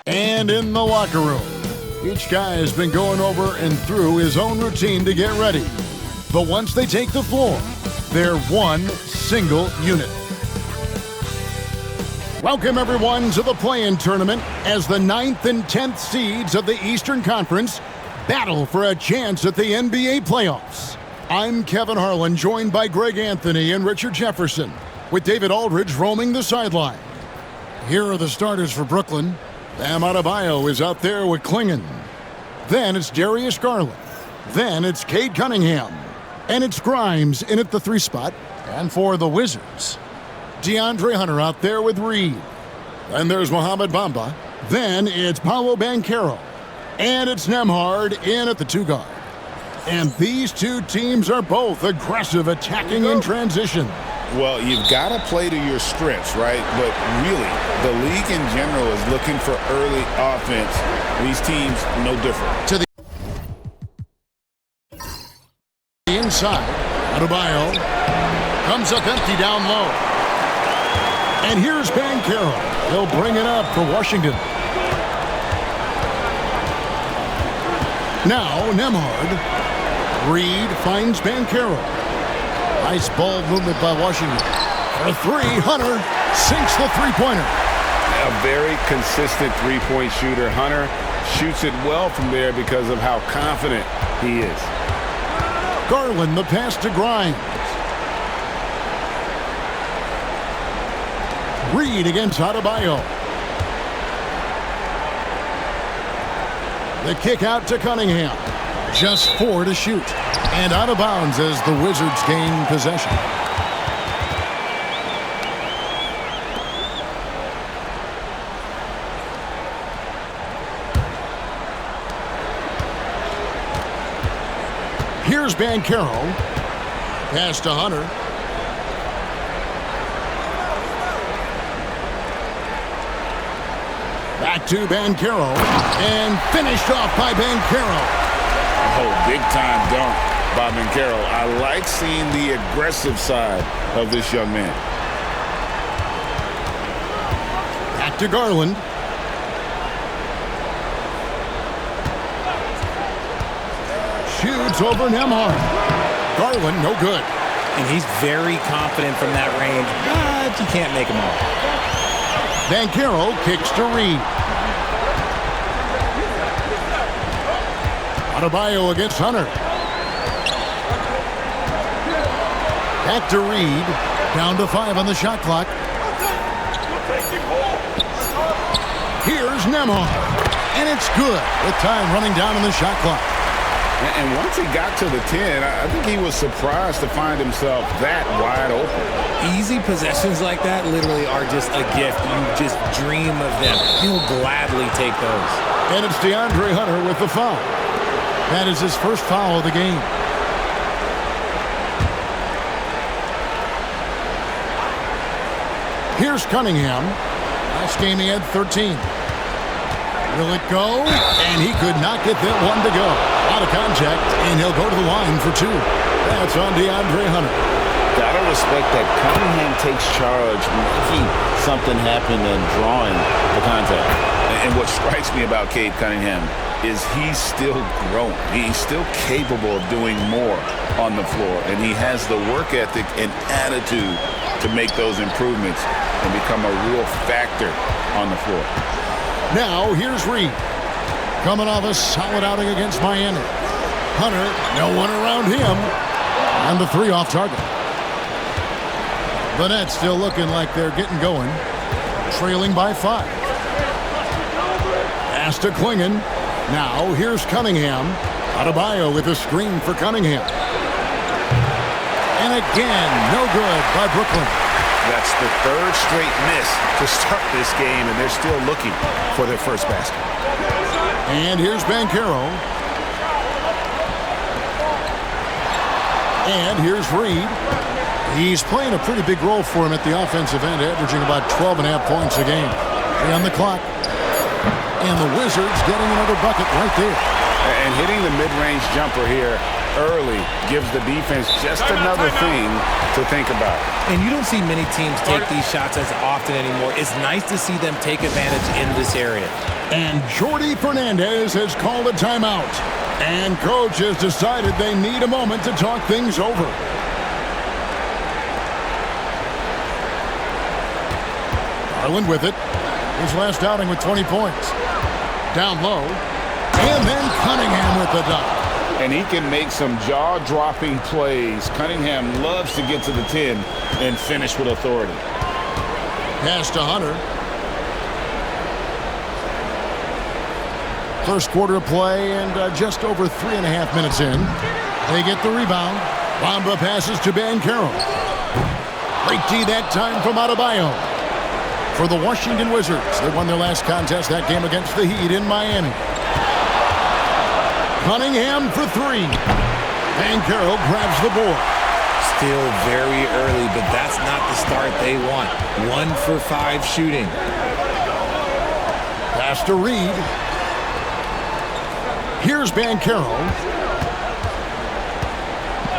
And in the locker room, each guy has been going over and through his own routine to get ready. But once they take the floor, they're one single unit. Welcome, everyone, to the play-in tournament as the 9th and 10th seeds of the Eastern Conference battle for a chance at the NBA playoffs. I'm Kevin Harlan, joined by Greg Anthony and Richard Jefferson, with David Aldridge roaming the sideline. Here are the starters for Brooklyn. Bam Adebayo is out there with Klingon. Then it's Darius Garland. Then it's Cade Cunningham. And it's Grimes in at the 3 spot. And for the Wizards, DeAndre Hunter out there with Reed. Then there's Mohamed Bamba. Then it's Paolo Banchero. And it's Nembhard in at the 2 guard. And these two teams are both aggressive, attacking in transition. Well, you've got to play to your strengths, right? But really, the league in general is looking for early offense. These teams, no different. To the inside, Adebayo comes up empty down low. And here's Banchero. He'll bring it up for Washington. Now, Nembhard. Reed finds Banchero. Nice ball movement by Washington. For 3, Hunter sinks the three-pointer. A very consistent three-point shooter. Hunter shoots it well from there because of how confident he is. Garland, the pass to Grimes. Reed against Adebayo. The kick out to Cunningham. Just 4 to shoot. And out of bounds as the Wizards gain possession. Here's Banchero. Pass to Hunter. Back to Banchero. And finished off by Banchero. Oh, big-time dunk by Banchero. I like seeing the aggressive side of this young man. Back to Garland. Shoots over Nembhard. Garland, no good. And he's very confident from that range, but you can't make him all. Banchero kicks to Reed. Adebayo against Hunter. Back to Reed. Down to 5 on the shot clock. Here's Nembhard. And it's good with time running down on the shot clock. And once he got to the 10, I think he was surprised to find himself that wide open. Easy possessions like that literally are just a gift. You just dream of them. He'll gladly take those. And it's DeAndre Hunter with the foul. That is his first foul of the game. Here's Cunningham. Last game he had 13. Will it go? And he could not get that one to go. Out of contact, and he'll go to the line for 2. That's on DeAndre Hunter. Gotta respect that Cunningham takes charge, making something happen and drawing the contact. And what strikes me about Cade Cunningham is he's still growing. He's still capable of doing more on the floor, and he has the work ethic and attitude to make those improvements and become a real factor on the floor. Now, here's Reed. Coming off a solid outing against Miami. Hunter, no one around him. And the 3 off target. The Nets still looking like they're getting going. Trailing by 5. Pass to Klingon. Now, here's Cunningham. Adebayo with a screen for Cunningham. And again, no good by Brooklyn. That's the 3rd straight miss to start this game, and they're still looking for their first basket. And here's Banchero. And here's Reed. He's playing a pretty big role for him at the offensive end, averaging about 12.5 points a game. 3 on the clock. And the Wizards getting another bucket right there. And hitting the mid-range jumper here early gives the defense just another thing to think about. And you don't see many teams take these shots as often anymore. It's nice to see them take advantage in this area. And Jordi Fernandez has called a timeout. And coach has decided they need a moment to talk things over. Garland with it. His last outing with 20 points. Down low. And then Cunningham with the dunk. And he can make some jaw-dropping plays. Cunningham loves to get to the 10 and finish with authority. Pass to Hunter. First quarter of play and just over 3.5 minutes in. They get the rebound. Bamba passes to Banchero. Great D that time from Adebayo. For the Washington Wizards, they won their last contest that game against the Heat in Miami. Cunningham for three. Banchero grabs the board. Still very early, but that's not the start they want. 1 for 5 shooting. Pass to Reed. Here's Banchero.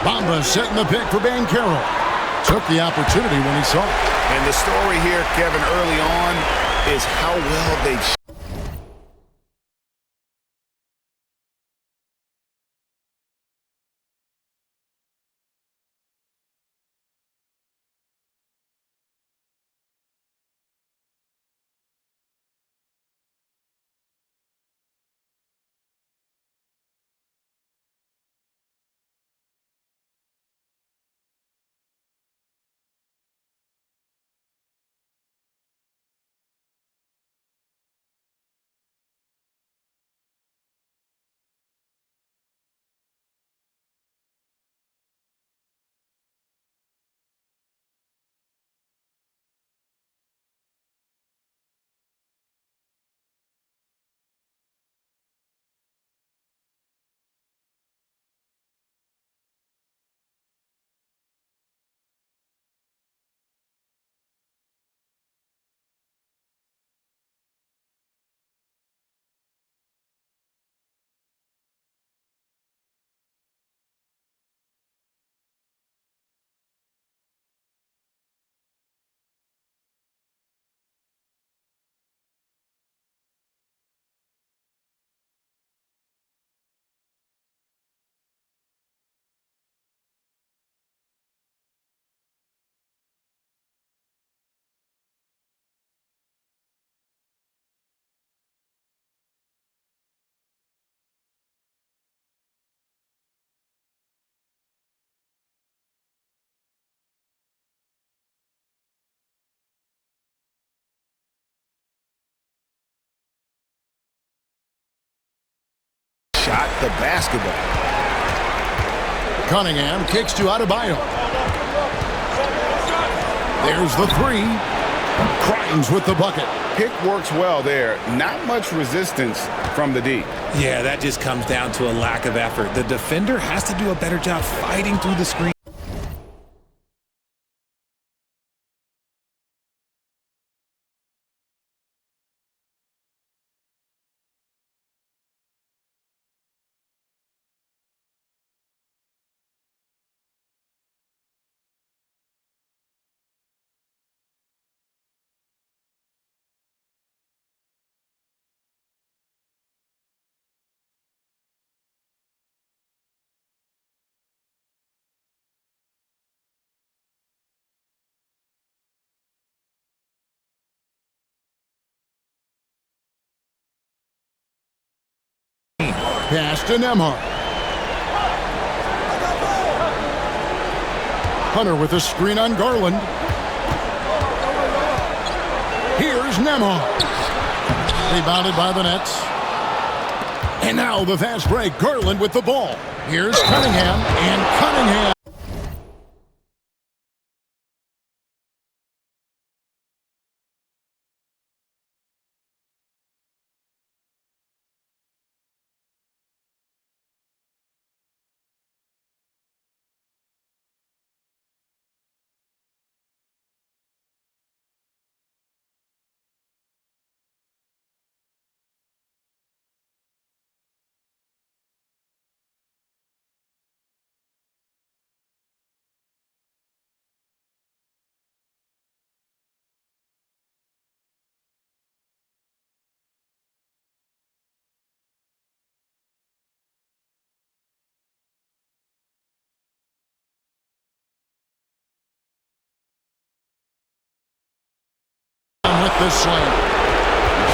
Bamba setting the pick for Banchero. Took the opportunity when he saw it. And the story here, Kevin, early on is how well they shot the basketball. Cunningham kicks to Adebayo. There's the three. Crimes with the bucket. Pick works well there. Not much resistance from the D. Yeah, that just comes down to a lack of effort. The defender has to do a better job fighting through the screen. Pass to Nembhard. Hunter with a screen on Garland. Here's Nembhard. Rebounded by the Nets. And now the fast break. Garland with the ball. Here's Cunningham. And Cunningham. this slam.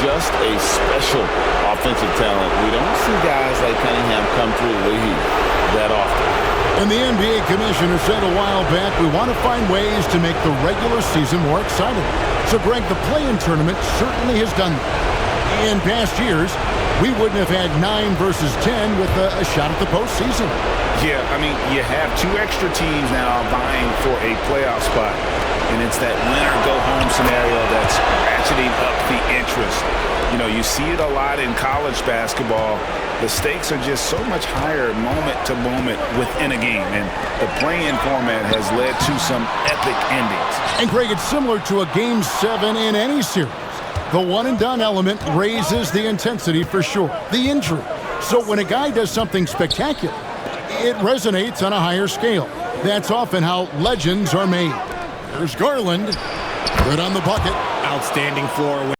Just a special offensive talent. We don't see guys like Cunningham come through the league that often. And the NBA commissioner said a while back, we want to find ways to make the regular season more exciting. So, Greg, the play-in tournament certainly has done that. In past years, we wouldn't have had 9 versus 10 with a shot at the postseason. Yeah, I mean, you have 2 extra teams now vying for a playoff spot. And it's that winner-go-home scenario that's ratcheting up the interest. You know, you see it a lot in college basketball. The stakes are just so much higher moment to moment within a game. And the play-in format has led to some epic endings. And, Greg, it's similar to a Game 7 in any series. The one-and-done element raises the intensity for sure, the injury. So when a guy does something spectacular, it resonates on a higher scale. That's often how legends are made. There's Garland. Good on the bucket. Outstanding floor.